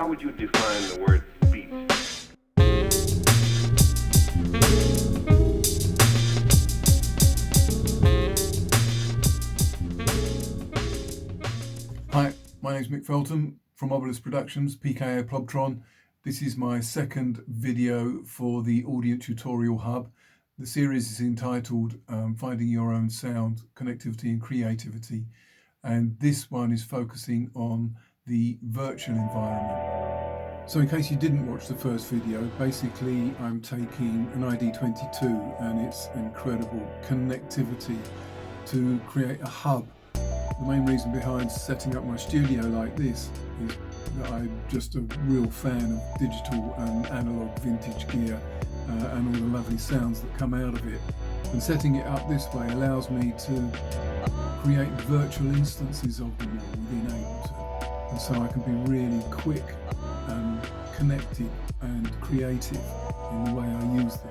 how would you define the word speech? Hi, my name is Mick Felton from Obelisk Productions, PKA Plogtron. This is my second video for the Audient Tutorial Hub. The series is entitled Finding Your Own Sound, Connectivity and Creativity. And this one is focusing on the virtual environment. So in case you didn't watch the first video, basically I'm taking an ID22 and its incredible connectivity to create a hub. The main reason behind setting up my studio like this is that I'm just a real fan of digital and analog vintage gear and all the lovely sounds that come out of it. And setting it up this way allows me to create virtual instances of them all within Ableton. And so I can be really quick and connected and creative in the way I use them.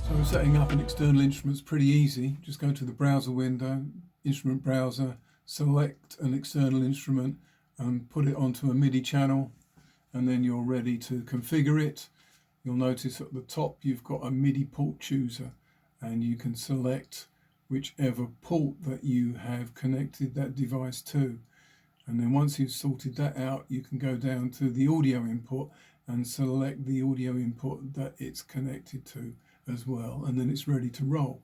So setting up an external instrument is pretty easy. Just go to the browser window, instrument browser, select an external instrument and put it onto a MIDI channel, and then you're ready to configure it. You'll notice at the top you've got a MIDI port chooser, and you can select whichever port that you have connected that device to. And then once you've sorted that out, you can go down to the audio input and select the audio input that it's connected to as well, and then it's ready to roll.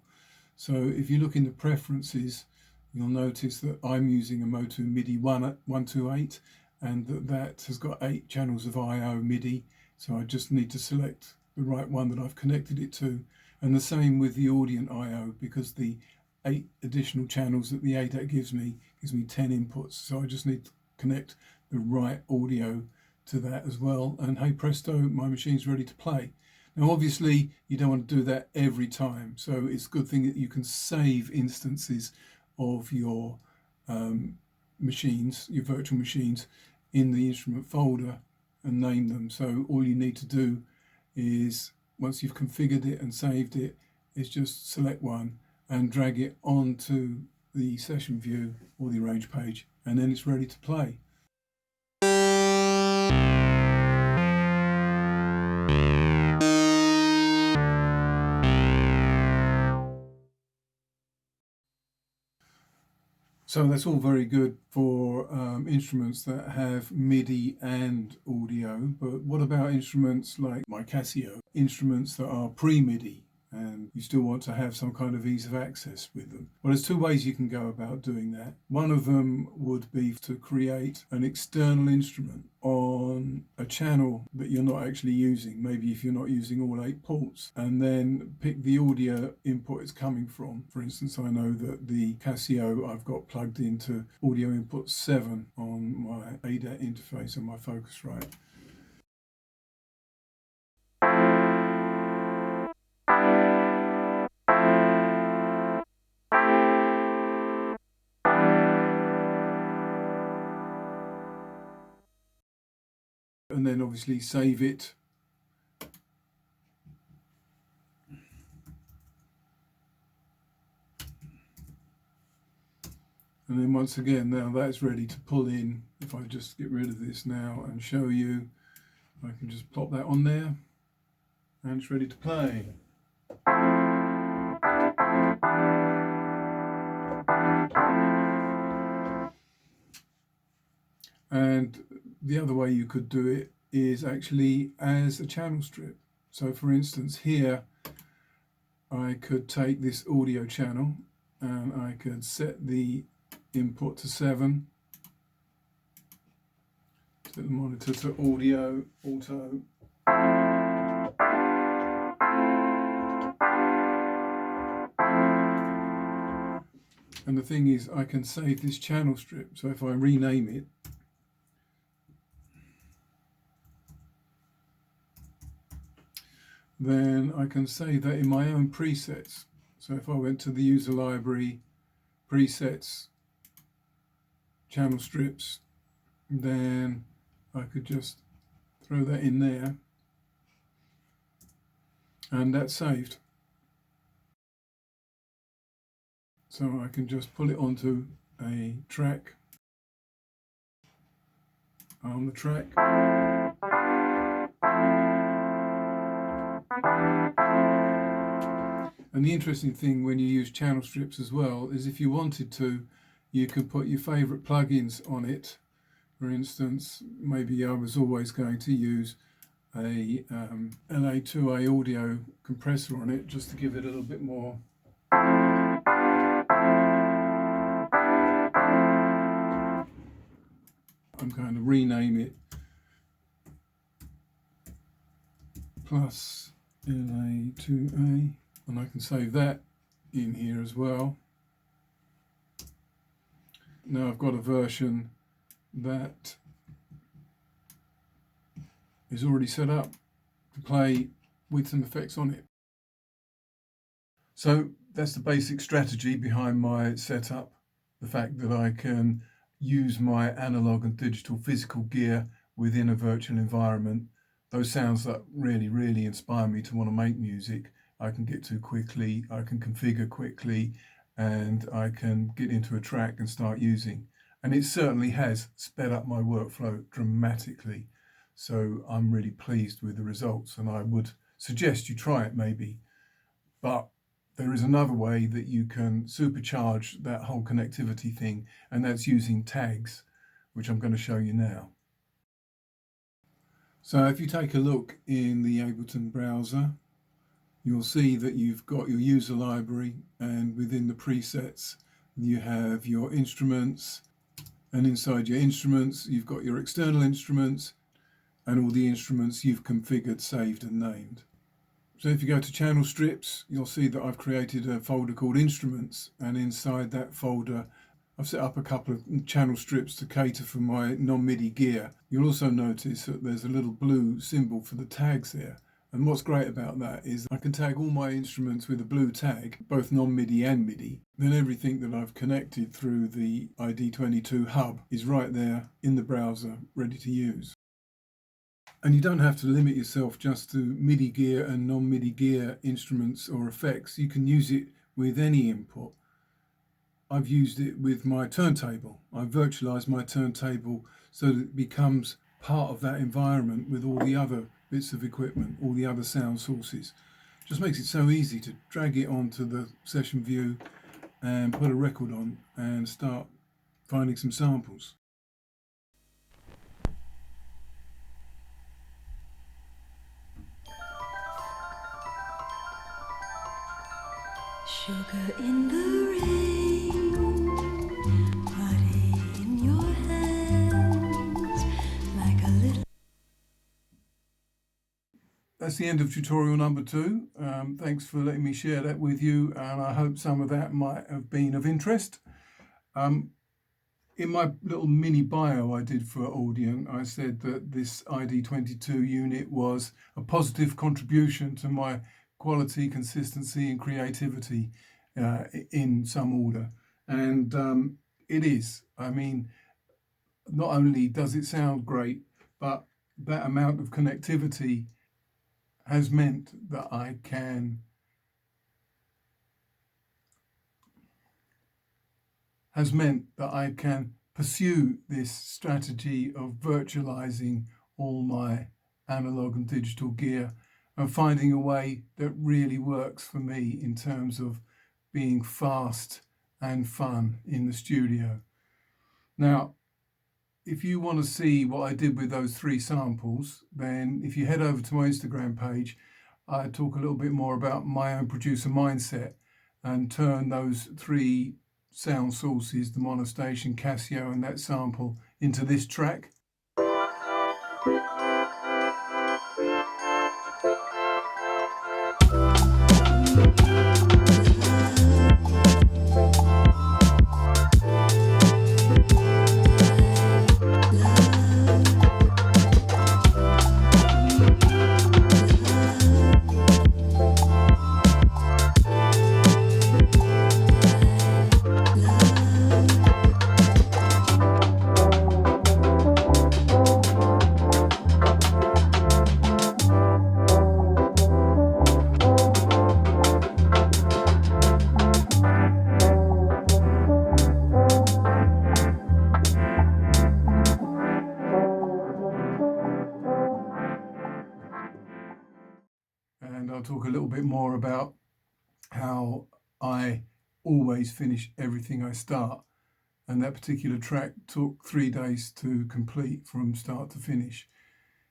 So if you look in the preferences, you'll notice that I'm using a Motu MIDI 128, and that has got 8 channels of I/O MIDI, so I just need to select the right one that I've connected it to. And the same with the Audient I/O, because the 8 additional channels that the ADAT gives me 10 inputs, so I just need to connect the right audio to that as well, and hey presto, my machine's ready to play. Now obviously you don't want to do that every time, so it's a good thing that you can save instances of your machines, your virtual machines, in the instrument folder and name them. So all you need to do is, once you've configured it and saved it, is just select one and drag it onto the session view or the arrange page, and then it's ready to play. So that's all very good for instruments that have MIDI and audio, but what about instruments like my Casio, instruments that are pre-MIDI and you still want to have some kind of ease of access with them? Well, there's 2 ways you can go about doing that. One of them would be to create an external instrument on a channel that you're not actually using, maybe if you're not using all 8 ports, and then pick the audio input it's coming from. For instance, I know that the Casio I've got plugged into audio input 7 on my ADAT interface on my Focusrite. And then obviously save it. And then once again, now that's ready to pull in. If I just get rid of this now and show you, I can just plop that on there and it's ready to play. And the other way you could do it is actually as a channel strip. So for instance here, I could take this audio channel and I could set the input to 7, set the monitor to audio, auto. And the thing is, I can save this channel strip. So if I rename it, then I can save that in my own presets. So if I went to the user library, presets, channel strips, then I could just throw that in there, and that's saved. So I can just pull it onto a track on the track. And the interesting thing when you use channel strips as well is if you wanted to, you could put your favourite plugins on it. For instance, maybe I was always going to use a LA2A audio compressor on it just to give it a little bit more. I'm going to rename it plus LA2A, and I can save that in here as well. Now I've got a version that is already set up to play with some effects on it. So that's the basic strategy behind my setup, the fact that I can use my analog and digital physical gear within a virtual environment. Those sounds that really inspire me to want to make music, I can get to quickly, I can configure quickly, and I can get into a track and start using. And it certainly has sped up my workflow dramatically. So I'm really pleased with the results, and I would suggest you try it maybe. But there is another way that you can supercharge that whole connectivity thing, and that's using tags, which I'm going to show you now. So if you take a look in the Ableton browser, you'll see that you've got your user library, and within the presets you have your instruments, and inside your instruments you've got your external instruments and all the instruments you've configured, saved and named. So if you go to channel strips, you'll see that I've created a folder called instruments, and inside that folder I've set up a couple of channel strips to cater for my non-MIDI gear. You'll also notice that there's a little blue symbol for the tags there. And what's great about that is I can tag all my instruments with a blue tag, both non-MIDI and MIDI. Then everything that I've connected through the ID22 hub is right there in the browser, ready to use. And you don't have to limit yourself just to MIDI gear and non-MIDI gear instruments or effects. You can use it with any input. I've used it with my turntable. I've virtualized my turntable so that it becomes part of that environment with all the other bits of equipment, all the other sound sources. Just makes it so easy to drag it onto the session view and put a record on and start finding some samples. Sugar in the rain, body in your hands, like a little. That's the end of tutorial number 2. Thanks for letting me share that with you, and I hope some of that might have been of interest. In my little mini bio I did for Audient, I said that this ID22 unit was a positive contribution to my quality, consistency and creativity in some order. And it is. I mean, not only does it sound great, but that amount of connectivity has meant that I can pursue this strategy of virtualizing all my analog and digital gear and finding a way that really works for me in terms of being fast and fun in the studio. Now, if you want to see what I did with those 3 samples, then if you head over to my Instagram page, I talk a little bit more about my own producer mindset and turn those 3 sound sources, the Monostation, Casio and that sample, into this track. I'll talk a little bit more about how I always finish everything I start. And that particular track took 3 days to complete from start to finish.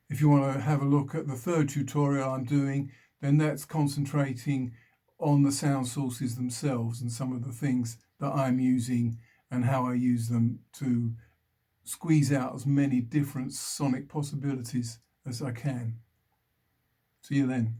If you want to have a look at the third tutorial I'm doing, then that's concentrating on the sound sources themselves and some of the things that I'm using and how I use them to squeeze out as many different sonic possibilities as I can. See you then.